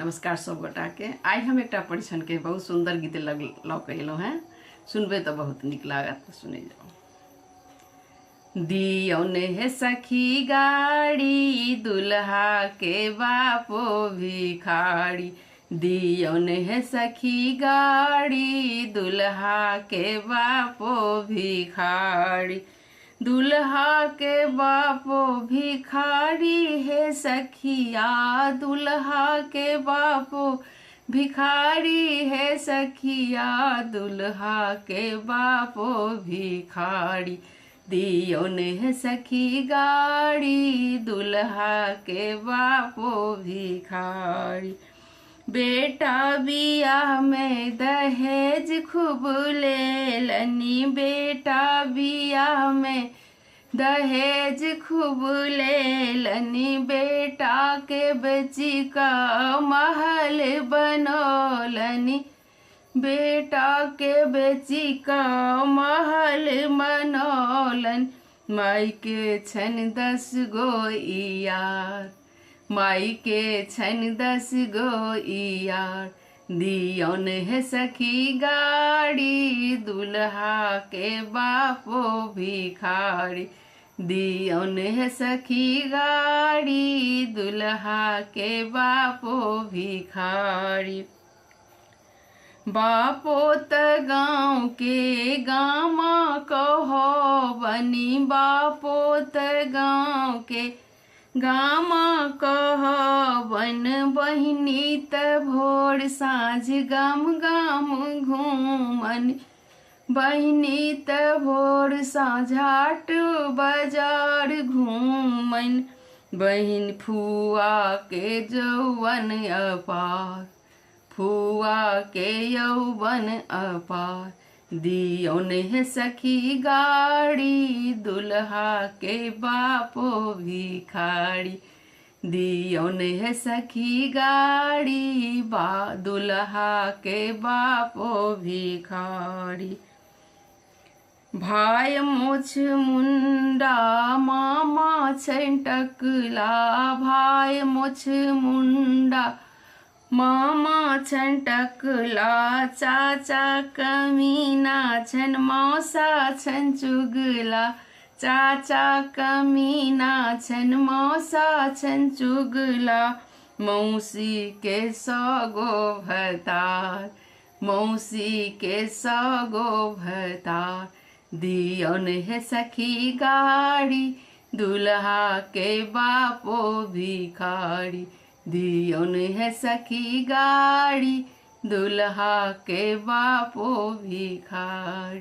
नमस्कार सब गोटा के। आई हम एक परिछन के बहुत सुंदर गीत लौकलू हैं, सुनबे तो बहुत निक लागत। सुने जाओ। दियौन है सखी गाड़ी दुल्हा के बापो भिखारी, दियौन है सखी गाड़ी दुल्हा के बापो भिखारी, दुल्हा के बापो भिखारी है सखिया, दुल्हा के बापो भिखारी है सखिया, दुल्हा के बापो भिखारी, दियौन है सखी गाड़ी दुल्हा के बापो भिखारी। बेटा बियाह में दहेज खूब लेलनी, बेटा बियाह में दहेज खूब लेलनी, बेटा के बेची का महल बनौलनी, बेटा के बेची का महल बनौलन। माई के छन 10 गो यार, माई के छन 10 गो यार, दियौन है सखी गाड़ी दुल्हा के बापो भिखारी, दियौन है सखी गाड़ी दुल्हा के बापो भिखारी। बापो त गाँव के गामा कहो बनी, बापो त गाँव के गामा कह बन, बहिनी त भोर साँझ गाम गाम घूमन, बहिनी त भोर साँझ हाट बाजार घूमन, बहिन फुआ के जौवन अपार, फुआ के यौवन अपार, दियौन है सखी गाड़ी दुल्हा के बापो भिखारी, दियौन है सखी गाड़ी दुल्हा के बापो भिखारी। भाई मोछ मुंडा मामा छन टकला, भाई मोछ मुंडा मामा छन टकला, चाचा कमीना छन मौसा छन चुगला, चाचा कमीना छन मौसा छन चुगला, मौसी के 100 गो भतार, मौसी के 100 गो भतार, दियौन है सखी गाड़ी दुल्हा के बापो भिखारी, दियौन है सखी गाड़ी दुल्हा के बापो भिखारी।